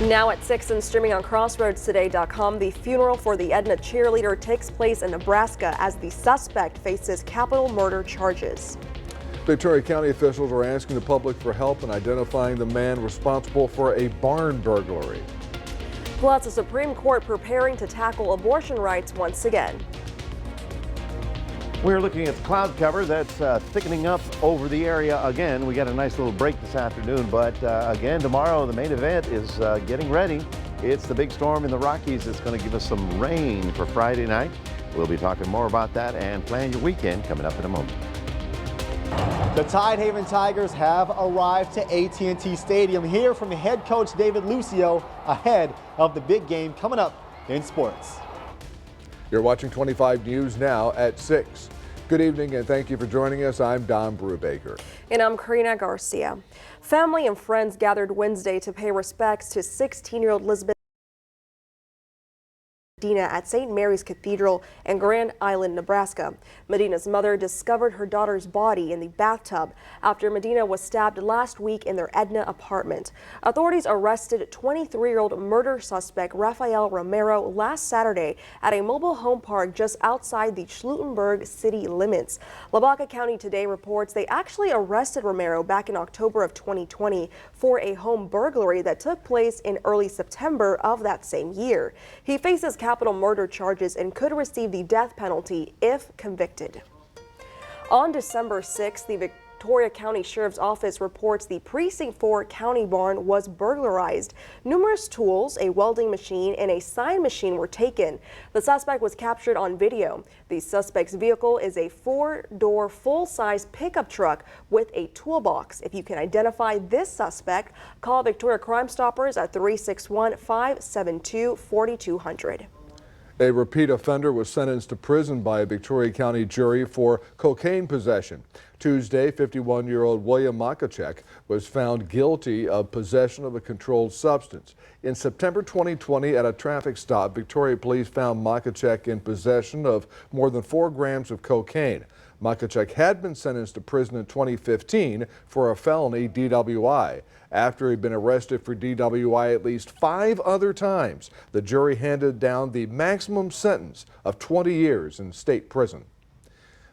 Now at 6 and streaming on CrossroadsToday.com, the funeral for the Edna cheerleader takes place in Nebraska as the suspect faces capital murder charges. Victoria County officials are asking the public for help in identifying the man responsible for a barn burglary. Plus, the Supreme Court preparing to tackle abortion rights once again. We're looking at the cloud cover that's thickening up over the area again. We got a nice little break this afternoon, but again, tomorrow the main event is getting ready. It's the big storm in the Rockies. It's going to give us some rain for Friday night. We'll be talking more about that and plan your weekend coming up in a moment. The Tidehaven Tigers have arrived to AT&T Stadium. Here from the head coach David Lucio ahead of the big game coming up in sports. You're watching 25 News now at 6. Good evening and thank you for joining us. I'm Don Brubaker. And I'm Karina Garcia. Family and friends gathered Wednesday to pay respects to 16-year-old Elizabeth Medina at St. Mary's Cathedral in Grand Island, Nebraska. Medina's mother discovered her daughter's body in the bathtub after Medina was stabbed last week in their Edna apartment. Authorities arrested 23-year-old murder suspect Rafael Romero last Saturday at a mobile home park just outside the Schluttenburg city limits. Lavaca County Today reports they actually arrested Romero back in October of 2020 for a home burglary that took place in early September of that same year. He faces capital murder charges and could receive the death penalty if convicted. On December 6th, the Victoria County Sheriff's Office reports the Precinct 4 county barn was burglarized. Numerous tools, a welding machine, and a sign machine were taken. The suspect was captured on video. The suspect's vehicle is a 4-door full-size pickup truck with a toolbox. If you can identify this suspect, call Victoria Crime Stoppers at 361-572-4200. A repeat offender was sentenced to prison by a Victoria County jury for cocaine possession. Tuesday, 51-year-old William Makachek was found guilty of possession of a controlled substance. In September 2020, at a traffic stop, Victoria police found Makachek in possession of more than 4 grams of cocaine. Makachek had been sentenced to prison in 2015 for a felony DWI. After he'd been arrested for DWI at least 5 other times, the jury handed down the maximum sentence of 20 years in state prison.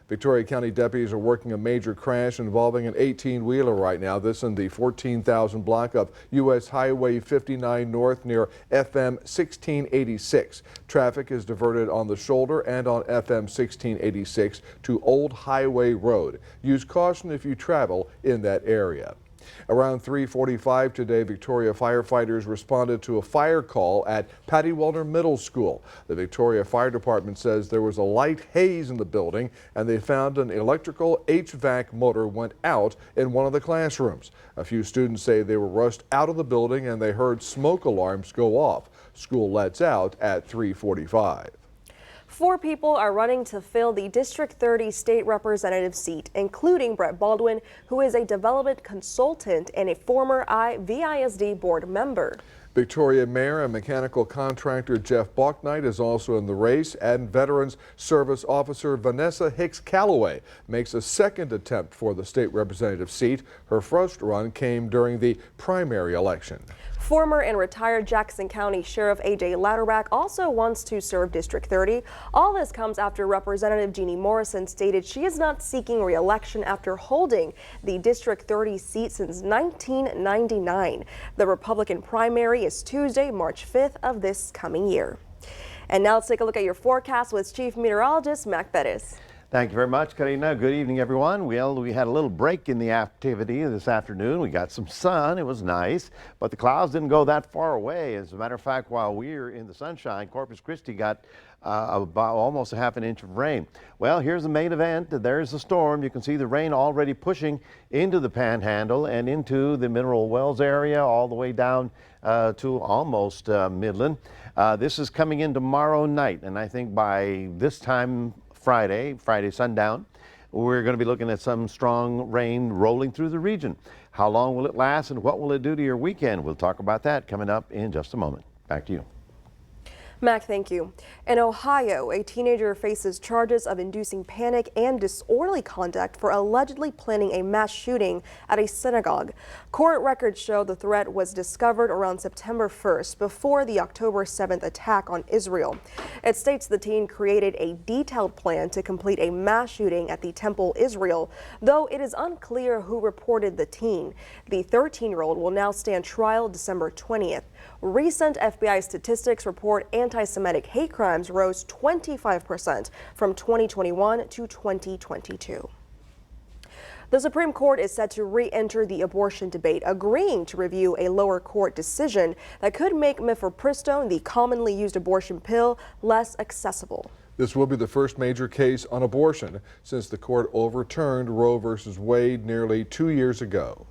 Victoria County deputies are working a major crash involving an 18-wheeler right now. This in the 14,000 block of U.S. Highway 59 North near FM 1686. Traffic is diverted on the shoulder and on FM 1686 to Old Highway Road. Use caution if you travel in that area. Around 3:45 today, Victoria firefighters responded to a fire call at Patty Wellner Middle School. The Victoria Fire Department says there was a light haze in the building and they found an electrical HVAC motor went out in one of the classrooms. A few students say they were rushed out of the building and they heard smoke alarms go off. School lets out at 3:45. 4 people are running to fill the District 30 state representative seat, including Brett Baldwin, who is a development consultant and a former VISD board member. Victoria Mayor and mechanical contractor Jeff Balknight is also in the race, and Veterans Service Officer Vanessa Hicks Calloway makes a second attempt for the state representative seat. Her first run came during the primary election. Former and retired Jackson County Sheriff A.J. Louderback also wants to serve District 30. All this comes after Representative Jeannie Morrison stated she is not seeking re-election after holding the District 30 seat since 1999. The Republican primary is Tuesday, March 5th of this coming year. And now let's take a look at your forecast with Chief Meteorologist Mac Bettis. Thank you very much, Karina. Good evening, everyone. Well, we had a little break in the activity this afternoon. We got some sun. It was nice, but the clouds didn't go that far away. As a matter of fact, while we were in the sunshine, Corpus Christi got about almost a half an inch of rain. Well, here's the main event. There's the storm. You can see the rain already pushing into the Panhandle and into the Mineral Wells area, all the way down to almost Midland. This is coming in tomorrow night, and I think by this time Friday sundown, we're going to be looking at some strong rain rolling through the region. How long will it last and what will it do to your weekend? We'll talk about that coming up in just a moment. Back to you. Mac, thank you. In Ohio, a teenager faces charges of inducing panic and disorderly conduct for allegedly planning a mass shooting at a synagogue. Court records show the threat was discovered around September 1st, before the October 7th attack on Israel. It states the teen created a detailed plan to complete a mass shooting at the Temple Israel, though it is unclear who reported the teen. The 13-year-old will now stand trial December 20th. Recent FBI statistics report anti-Semitic hate crimes rose 25% from 2021 to 2022. The Supreme Court is set to re-enter the abortion debate, agreeing to review a lower court decision that could make mifepristone, the commonly used abortion pill, less accessible. This will be the first major case on abortion since the court overturned Roe v. Wade nearly 2 years ago.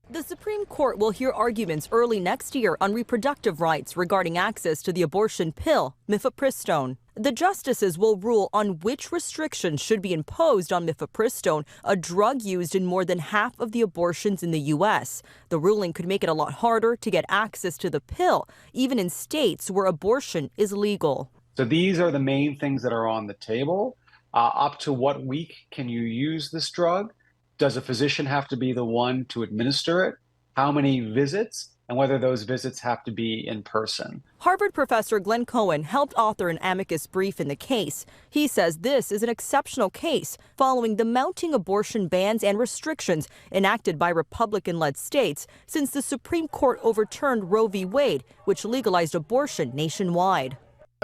The Supreme Court will hear arguments early next year on reproductive rights regarding access to the abortion pill, mifepristone. The justices will rule on which restrictions should be imposed on mifepristone, a drug used in more than half of the abortions in the U.S. The ruling could make it a lot harder to get access to the pill, even in states where abortion is legal. So these are the main things that are on the table. Up to what week can you use this drug? Does a physician have to be the one to administer it? How many visits? And whether those visits have to be in person. Harvard professor Glenn Cohen helped author an amicus brief in the case. He says this is an exceptional case following the mounting abortion bans and restrictions enacted by Republican-led states since the Supreme Court overturned Roe v. Wade, which legalized abortion nationwide.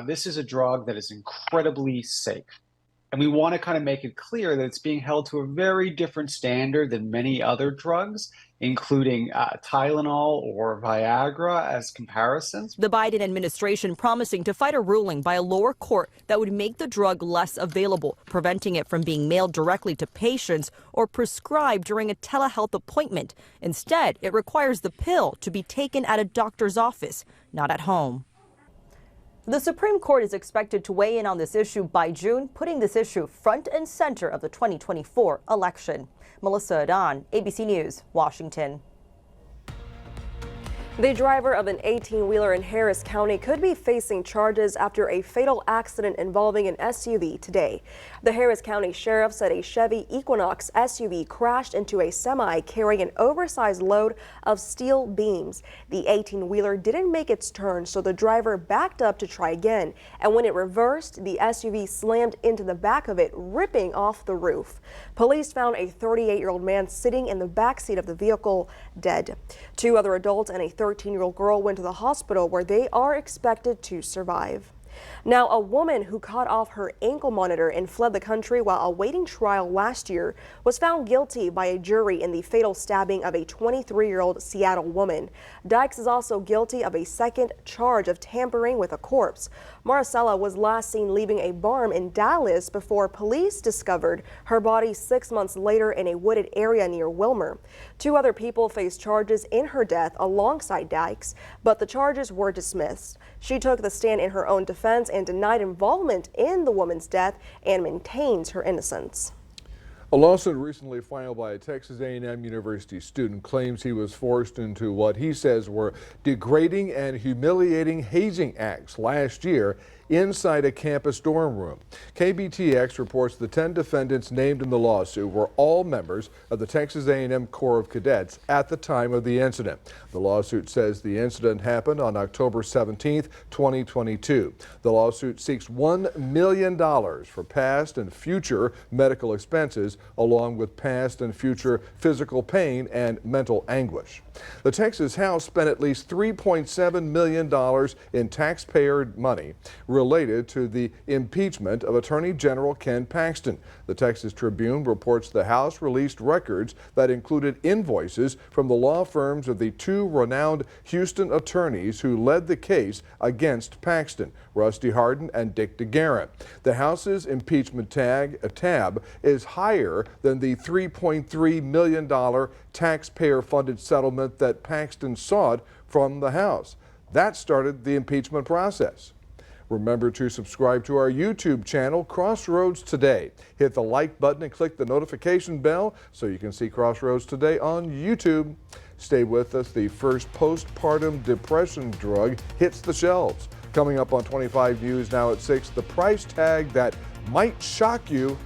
This is a drug that is incredibly safe. And we want to kind of make it clear that it's being held to a very different standard than many other drugs, including Tylenol or Viagra as comparisons. The Biden administration promising to fight a ruling by a lower court that would make the drug less available, preventing it from being mailed directly to patients or prescribed during a telehealth appointment. Instead, it requires the pill to be taken at a doctor's office, not at home. The Supreme Court is expected to weigh in on this issue by June, putting this issue front and center of the 2024 election. Melissa Adan, ABC News, Washington. The driver of an 18-wheeler in Harris County could be facing charges after a fatal accident involving an SUV today. The Harris County Sheriff said a Chevy Equinox SUV crashed into a semi carrying an oversized load of steel beams. The 18-wheeler didn't make its turn, so the driver backed up to try again. And when it reversed, the SUV slammed into the back of it, ripping off the roof. Police found a 38-year-old man sitting in the backseat of the vehicle dead. Two other adults and a 13-year-old girl went to the hospital where they are expected to survive. Now, a woman who cut off her ankle monitor and fled the country while awaiting trial last year was found guilty by a jury in the fatal stabbing of a 23-year-old Seattle woman. Dykes is also guilty of a second charge of tampering with a corpse. Maricela was last seen leaving a barn in Dallas before police discovered her body 6 months later in a wooded area near Wilmer. Two other people faced charges in her death alongside Dykes, but the charges were dismissed. She took the stand in her own defense and denied involvement in the woman's death and maintains her innocence. A lawsuit recently filed by a Texas A&M University student claims he was forced into what he says were degrading and humiliating hazing acts last year inside a campus dorm room. KBTX reports the 10 defendants named in the lawsuit were all members of the Texas A&M Corps of Cadets at the time of the incident. The lawsuit says the incident happened on October 17, 2022. The lawsuit seeks $1 million for past and future medical expenses, along with past and future physical pain and mental anguish. The Texas House spent at least $3.7 million in taxpayer money related to the impeachment of Attorney General Ken Paxton. The Texas Tribune reports the House released records that included invoices from the law firms of the two renowned Houston attorneys who led the case against Paxton, Rusty Hardin and Dick DeGuerin. The House's impeachment tab is higher than the $3.3 million taxpayer-funded settlement that Paxton sought from the House. That started the impeachment process. Remember to subscribe to our YouTube channel, Crossroads Today. Hit the like button and click the notification bell so you can see Crossroads Today on YouTube. Stay with us. The first postpartum depression drug hits the shelves. Coming up on 25 News now at 6, the price tag that might shock you.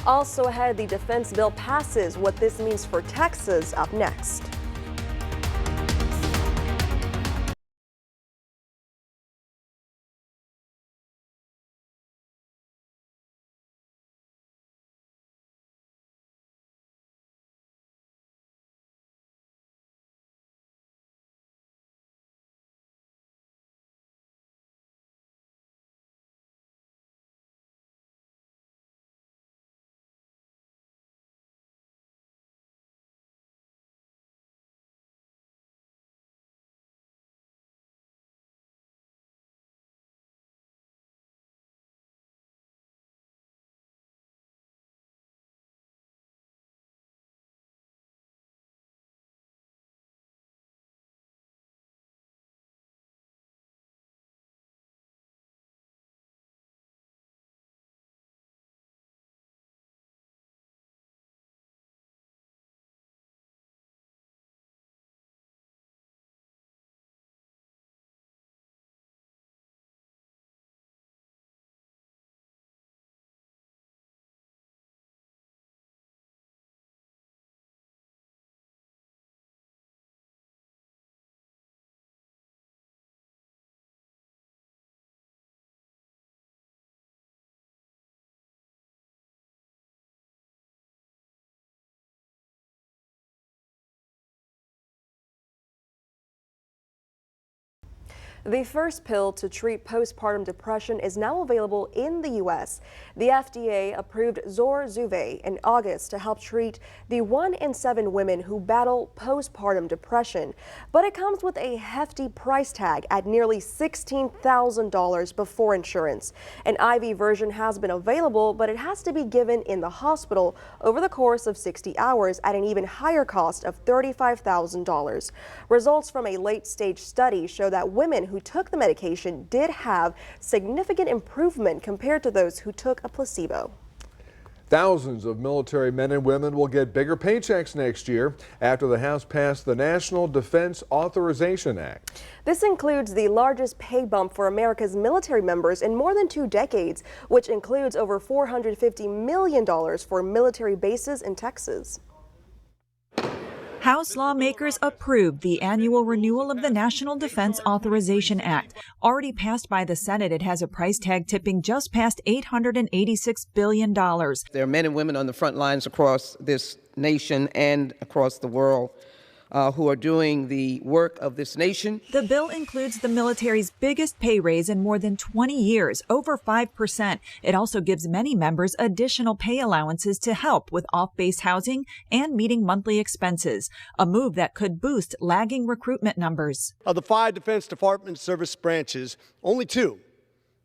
Also ahead, the defense bill passes. What this means for Texas up next. The first pill to treat postpartum depression is now available in the U.S. The FDA approved Zurzuvae in August to help treat the 1 in 7 women who battle postpartum depression. But it comes with a hefty price tag at nearly $16,000 before insurance. An IV version has been available, but it has to be given in the hospital over the course of 60 hours at an even higher cost of $35,000. Results from a late-stage study show that women who took the medication did have significant improvement compared to those who took a placebo. Thousands of military men and women will get bigger paychecks next year after the House passed the National Defense Authorization Act. This includes the largest pay bump for America's military members in more than 2 decades, which includes over $450 million for military bases in Texas. House lawmakers approved the annual renewal of the National Defense Authorization Act. Already passed by the Senate, it has a price tag tipping just past $886 billion. There are men and women on the front lines across this nation and across the world who are doing the work of this nation. The bill includes the military's biggest pay raise in more than 20 years, over 5%. It also gives many members additional pay allowances to help with off-base housing and meeting monthly expenses, a move that could boost lagging recruitment numbers. Of the 5 Defense Department service branches, only 2,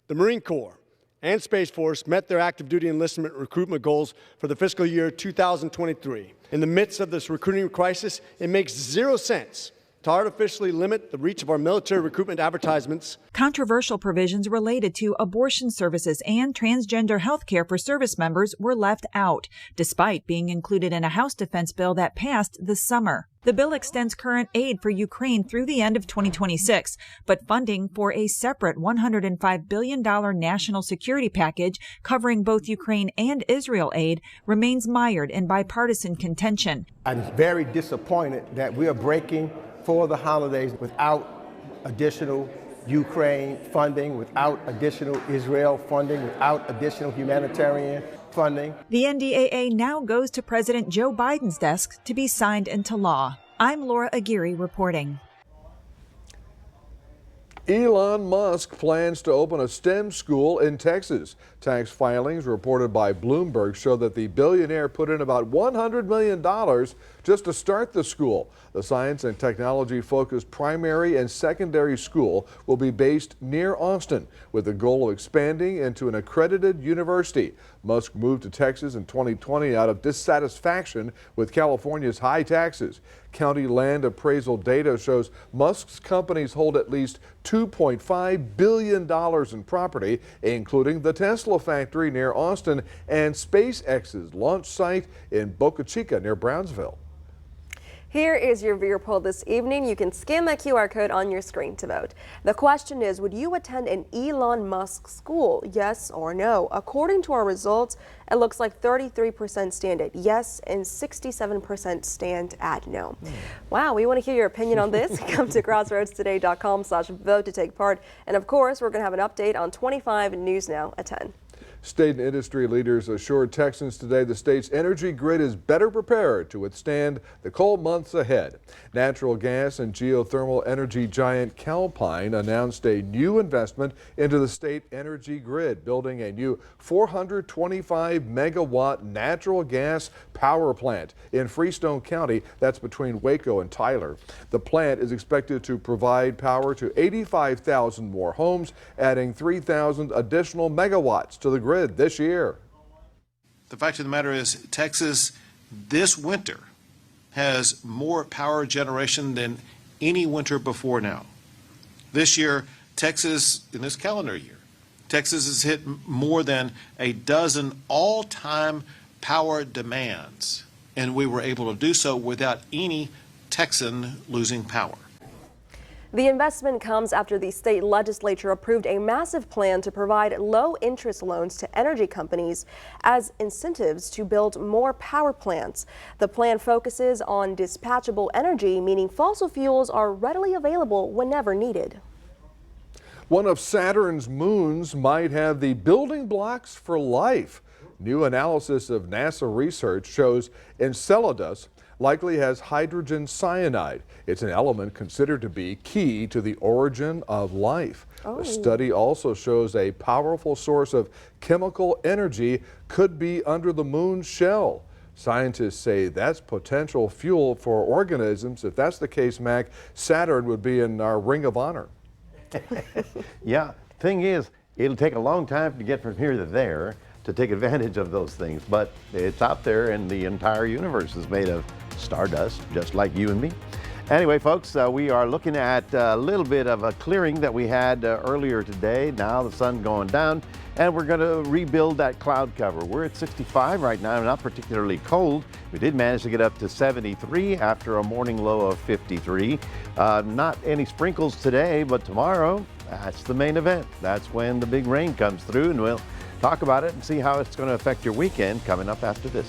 the Marine Corps and Space Force, met their active duty enlistment recruitment goals for the fiscal year 2023. In the midst of this recruiting crisis, it makes 0 sense to artificially limit the reach of our military recruitment advertisements. Controversial provisions related to abortion services and transgender health care for service members were left out, despite being included in a House defense bill that passed this summer. The bill extends current aid for Ukraine through the end of 2026, but funding for a separate $105 billion national security package covering both Ukraine and Israel aid remains mired in bipartisan contention. I'm very disappointed that we are breaking for the holidays without additional Ukraine funding, without additional Israel funding, without additional humanitarian funding. The NDAA now goes to President Joe Biden's desk to be signed into law. I'm Laura Aguirre reporting. Elon Musk plans to open a STEM school in Texas. Tax filings reported by Bloomberg show that the billionaire put in about $100 million just to start the school. The science and technology focused primary and secondary school will be based near Austin with the goal of expanding into an accredited university. Musk moved to Texas in 2020 out of dissatisfaction with California's high taxes. County land appraisal data shows Musk's companies hold at least $2.5 billion in property, including the Tesla factory near Austin and SpaceX's launch site in Boca Chica near Brownsville. Here is your viewer poll this evening. You can scan that QR code on your screen to vote. The question is, would you attend an Elon Musk school? Yes or no? According to our results, it looks like 33% stand at yes and 67% stand at no. Wow, we want to hear your opinion on this. Come to crossroadstoday.com/vote to take part. And of course, we're going to have an update on 25 News Now at 10. State and industry leaders assured Texans today the state's energy grid is better prepared to withstand the cold months ahead. Natural gas and geothermal energy giant Calpine announced a new investment into the state energy grid, building a new 425 megawatt natural gas power plant in Freestone County. That's between Waco and Tyler. The plant is expected to provide power to 85,000 more homes, adding 3,000 additional megawatts to the grid this year. The fact of the matter is, Texas this winter has more power generation than any winter before now. This year, Texas, in this calendar year, Texas has hit more than a dozen all-time power demands, and we were able to do so without any Texan losing power. The investment comes after the state legislature approved a massive plan to provide low-interest loans to energy companies as incentives to build more power plants. The plan focuses on dispatchable energy, meaning fossil fuels are readily available whenever needed. One of Saturn's moons might have the building blocks for life. New analysis of NASA research shows Enceladus likely has hydrogen cyanide. It's an element considered to be key to the origin of life. The study also shows a powerful source of chemical energy could be under the moon's shell. Scientists say that's potential fuel for organisms. If that's the case, Mac, Saturn would be in our Ring of Honor. Yeah, thing is, it'll take a long time to get from here to there to take advantage of those things, but it's out there, and the entire universe is made of stardust, just like you and me. Anyway, folks, we are looking at a little bit of a clearing that we had earlier today. Now the sun going down, and we're going to rebuild that cloud cover. We're at 65 right now, not particularly cold. We did manage to get up to 73 after a morning low of 53. Not any sprinkles today, but tomorrow, that's the main event. That's when the big rain comes through, and we'll talk about it and see how it's going to affect your weekend coming up after this.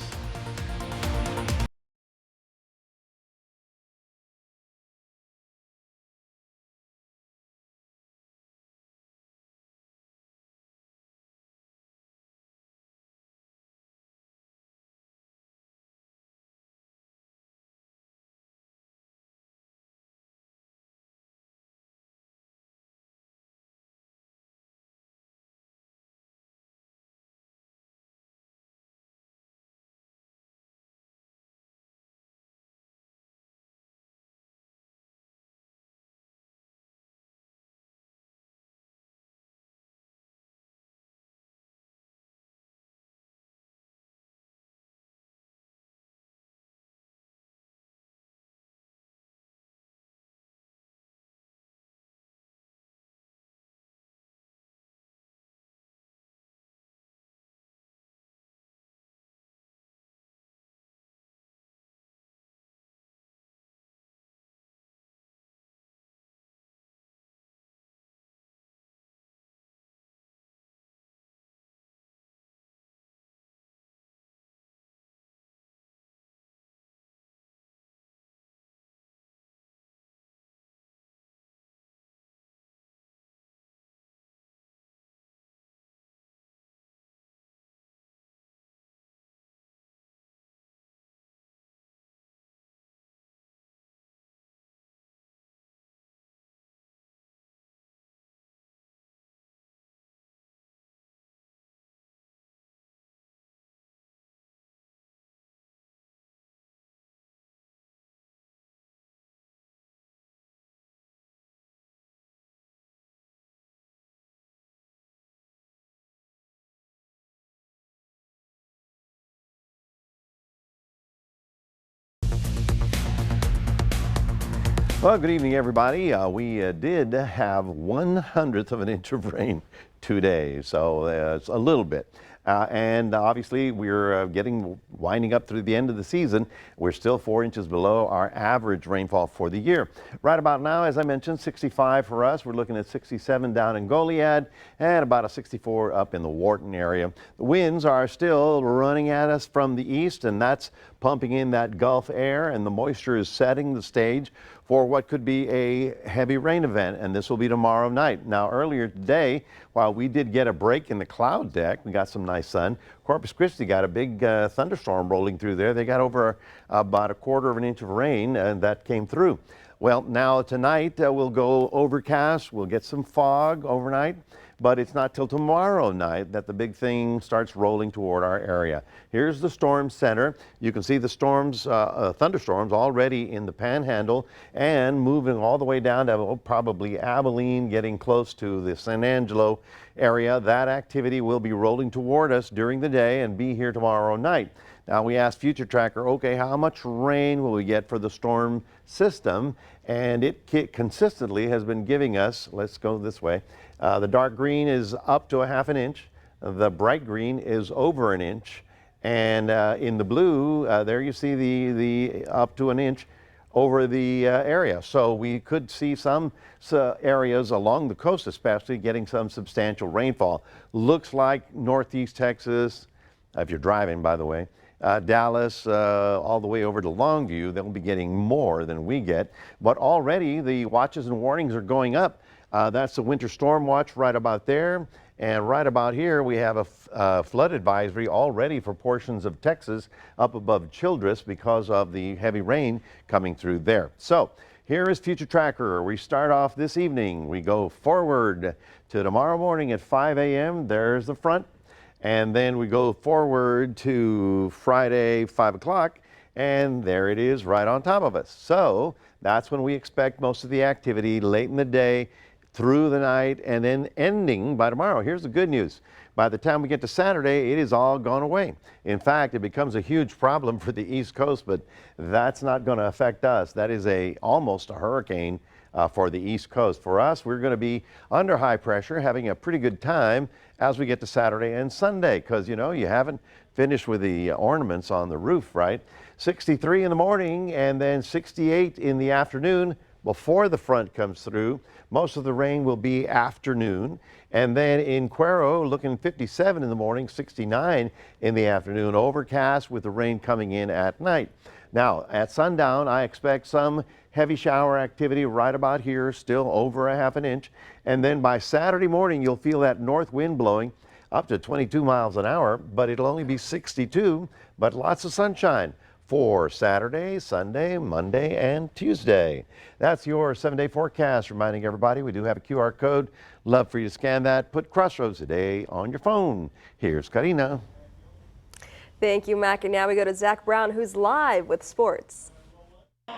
Well, good evening, everybody. We did have 1/100th of an inch of rain today, so it's a little bit. And obviously we're winding up through the end of the season. We're still 4 inches below our average rainfall for the year. Right about now, as I mentioned, 65 for us. We're looking at 67 down in Goliad and about a 64 up in the Wharton area. The winds are still running at us from the east, and that's pumping in that Gulf air, and the moisture is setting the stage for what could be a heavy rain event, and this will be tomorrow night. Now, earlier today, while we did get a break in the cloud deck, we got some nice sun. Corpus Christi got a big thunderstorm rolling through there. They got over about 1/4 of an inch of rain, and that came through. Well, now tonight we'll go overcast. We'll get some fog overnight, but it's not till tomorrow night that the big thing starts rolling toward our area. Here's the storm center. You can see the storms, thunderstorms already in the Panhandle and moving all the way down to probably Abilene, getting close to the San Angelo area. That activity will be rolling toward us during the day and be here tomorrow night. Now, we asked Future Tracker, okay, how much rain will we get for the storm system? And it consistently has been giving us, let's go this way, the dark green is up to 1/2 inch. The bright green is over 1 inch. And in the blue, there you see the up to 1 inch over the area. So we could see some areas along the coast especially getting some substantial rainfall. Looks like northeast Texas, if you're driving, by the way, Dallas, all the way over to Longview, they'll be getting more than we get. But already the watches and warnings are going up. That's the winter storm watch right about there. And right about here, we have a flood advisory already for portions of Texas up above Childress because of the heavy rain coming through there. So here is Future Tracker. We start off this evening. We go forward to tomorrow morning at 5 a.m. There's the front. And then we go forward to Friday, 5 o'clock, and there it is right on top of us. So that's when we expect most of the activity late in the day, through the night, and then ending by tomorrow. Here's the good news. By the time we get to Saturday, it is all gone away. In fact, it becomes a huge problem for the East Coast, but that's not going to affect us. That is almost a hurricane for the East Coast. For us, we're going to be under high pressure, having a pretty good time as we get to Saturday and Sunday, because, you know, you haven't finished with the ornaments on the roof, right? 63 in the morning and then 68 in the afternoon before the front comes through. Most of the rain will be afternoon. And then in Cuero, looking 57 in the morning, 69 in the afternoon, overcast with the rain coming in at night. Now, at sundown, I expect some heavy shower activity right about here, still over 1/2 inch. And then by Saturday morning, you'll feel that north wind blowing up to 22 miles an hour, but it'll only be 62, but lots of sunshine for Saturday, Sunday, Monday, and Tuesday. That's your 7-day forecast, reminding everybody we do have a QR code. Love for you to scan that. Put Crossroads Today on your phone. Here's Karina. Thank you, Mac. And now we go to Zach Brown, who's live with sports.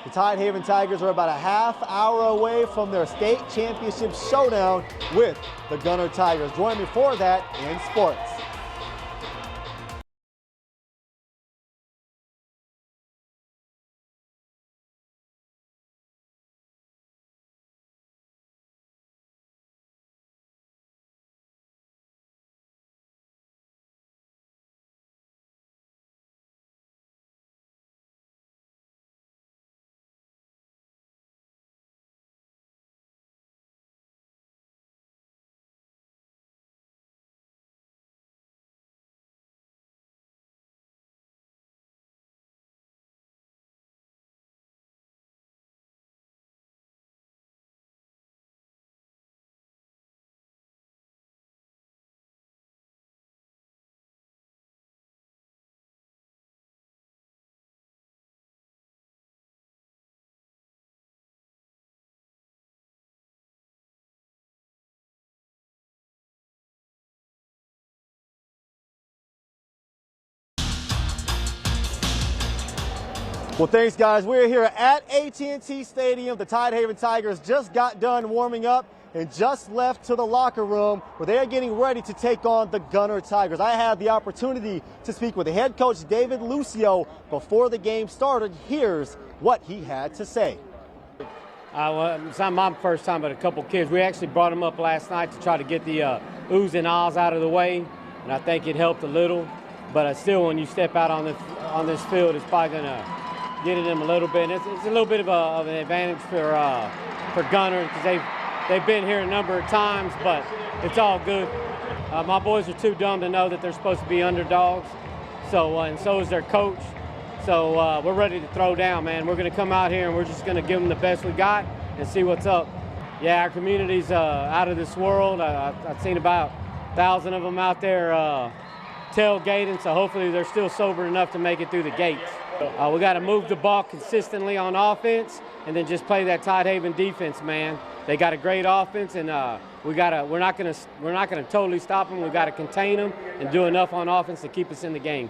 The Tidehaven Tigers are about a half hour away from their state championship showdown with the Gunter Tigers. Join me for that in sports. Well, thanks, guys. We're here at AT&T Stadium. The Tidehaven Tigers just got done warming up and just left to the locker room where they are getting ready to take on the Gunter Tigers. I had the opportunity to speak with the head coach, David Lucio, before the game started. Here's what he had to say. It's not my first time, but a couple kids. We actually brought them up last night to try to get the oohs and ahs out of the way. and I think it helped a little. But still, when you step out on this field, it's probably going to get at them a little bit. And it's a little bit of an advantage for Gunner because they've been here a number of times, but it's all good. My boys are too dumb to know that they're supposed to be underdogs, and so is their coach. So we're ready to throw down, man. We're going to come out here and we're just going to give them the best we got and see what's up. Yeah, our community's out of this world. I've seen about 1,000 of them out there tailgating, so hopefully they're still sober enough to make it through the gates. We got to move the ball consistently on offense and then just play that Tidehaven defense, man. They got a great offense, and we're not going to totally stop them. We got to contain them and do enough on offense to keep us in the game.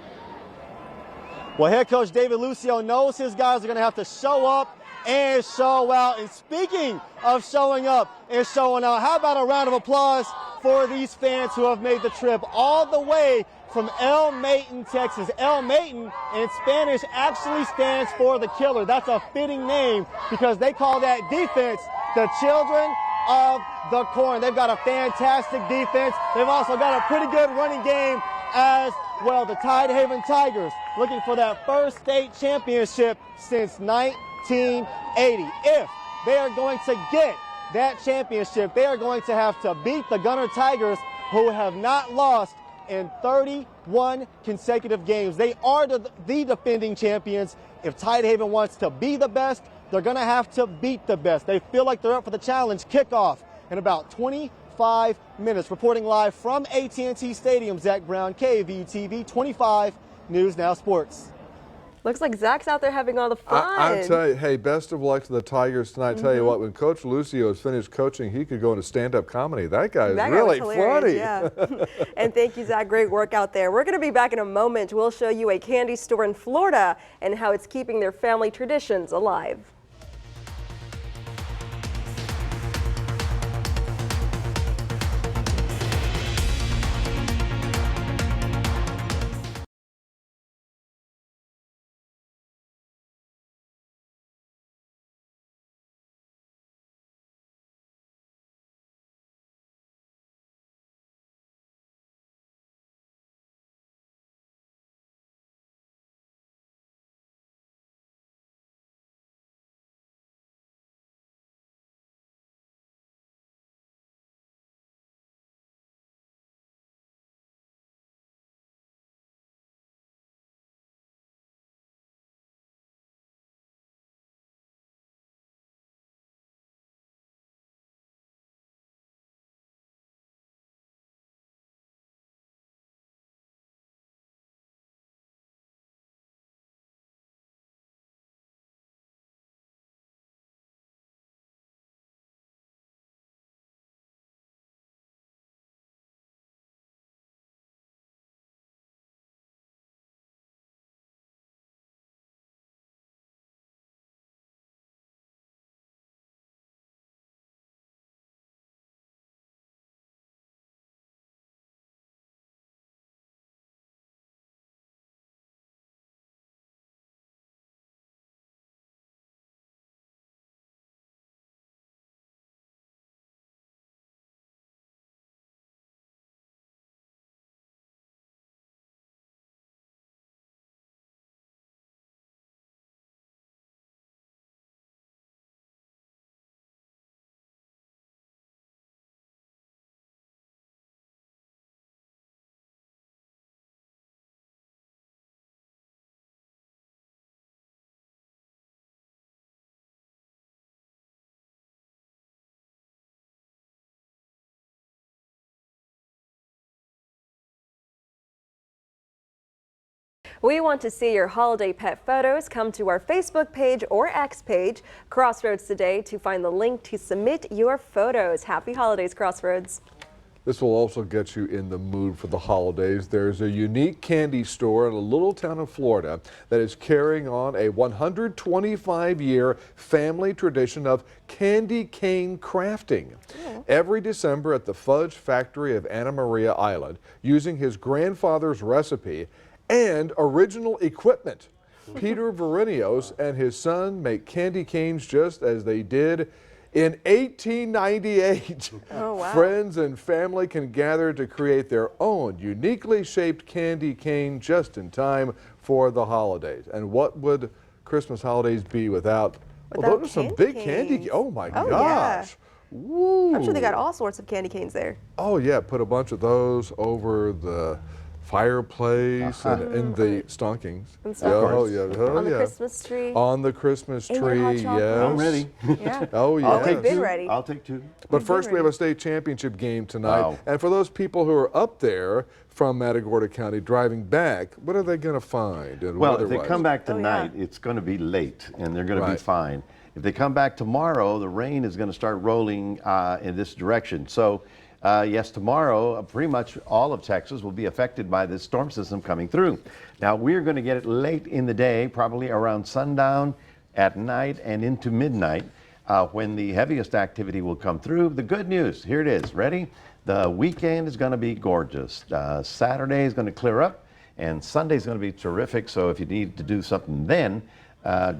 Well, head coach David Lucio knows his guys are going to have to show up and show out. And speaking of showing up and showing out, how about a round of applause for these fans who have made the trip all the way from El Maten, Texas. El Maten in Spanish actually stands for the killer. That's a fitting name because they call that defense the children of the corn. They've got a fantastic defense. They've also got a pretty good running game as well. The Tidehaven Tigers looking for that first state championship since 1980. If they are going to get that championship, they are going to have to beat the Gunner Tigers, who have not lost in 31 consecutive games. They are the defending champions. If Tidehaven wants to be the best, they're going to have to beat the best. They feel like they're up for the challenge. Kickoff in about 25 minutes. Reporting live from AT&T Stadium, Zach Brown, KVTV 25 News Now Sports. Looks like Zach's out there having all the fun. I tell you, hey, best of luck to the Tigers tonight. Tell you what, when Coach Lucio is finished coaching, he could go into stand-up comedy. That guy is really funny. Yeah. And thank you, Zach. Great work out there. We're going to be back in a moment. We'll show you a candy store in Florida and how it's keeping their family traditions alive. We want to see your holiday pet photos. Come to our Facebook page or X page, Crossroads Today, to find the link to submit your photos. Happy holidays, Crossroads. This will also get you in the mood for the holidays. There's a unique candy store in a little town in Florida that is carrying on a 125-year family tradition of candy cane crafting. Yeah. Every December at the Fudge Factory of Anna Maria Island, using his grandfather's recipe and original equipment, Peter Verinios and his son make candy canes just as they did In 1898, Oh, wow. friends and family can gather to create their own uniquely shaped candy cane just in time for the holidays. And what would Christmas holidays be without Without those are some candy big candy. canes. Oh my Oh, yeah. gosh. Woo. I'm sure they got all sorts of candy canes there. Oh yeah, put a bunch of those over the fireplace and in the stockings. And Yeah, oh stockings. yeah, oh On the yeah. Christmas tree. On the Christmas And tree, your hot chocolate. yes. I'm ready. Yeah. Oh yeah. I'll take been two. ready. I'll take two. But first, we have a state championship game tonight. Wow. And for those people who are up there from Matagorda County driving back, what are they going to find? And Well, if they weather-wise? come back Oh, yeah. tonight, it's going to be late, and they're going to be Right. fine. If they come back tomorrow, the rain is going to start rolling in this direction. So, yes, tomorrow, pretty much all of Texas will be affected by this storm system coming through. Now, we're going to get it late in the day, probably around sundown, at night, and into midnight, when the heaviest activity will come through. The good news, here it is. Ready? The weekend is going to be gorgeous. Saturday is going to clear up, and Sunday is going to be terrific. So if you need to do something then,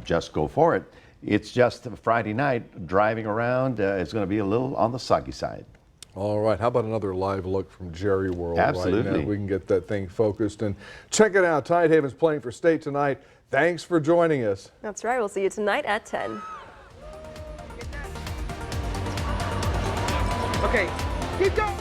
just go for it. It's just Friday night, driving around, it's going to be a little on the soggy side. All right, how about another live look from Jerry World right Absolutely. now? We can get that thing focused. And check it out, Tidehaven's playing for state tonight. Thanks for joining us. That's right. We'll see you tonight at 10. Okay, keep going.